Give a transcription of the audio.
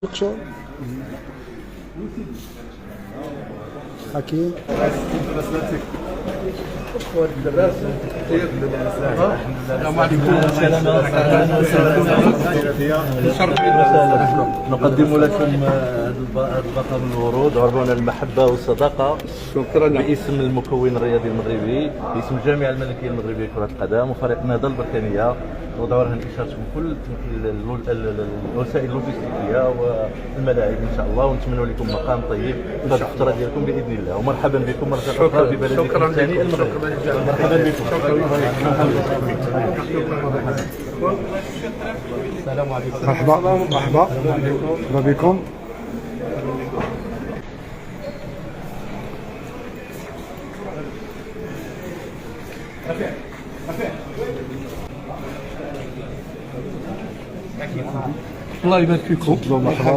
نقشوا حكيم نقدم لكم هذا الباقة من الورود عربون المحبة والصداقة. شكرا. باسم المكون الرياضي المغربي، باسم الجامعة الملكية المغربية لكرة القدم وفريق النهضة البركانية، نوضع لها إشارتكم كل الوسائل اللوجستيكية والملاعب إن شاء الله، ونتمنى لكم مقام طيب في الفترة ديالكم بإذن الله، ومرحبا بكم مرة أخرى في بلدكم الثاني المغرب. مرحبا بكم. السلام عليكم. مرحبا بكم. الله يبارك فيكم. مرحبا.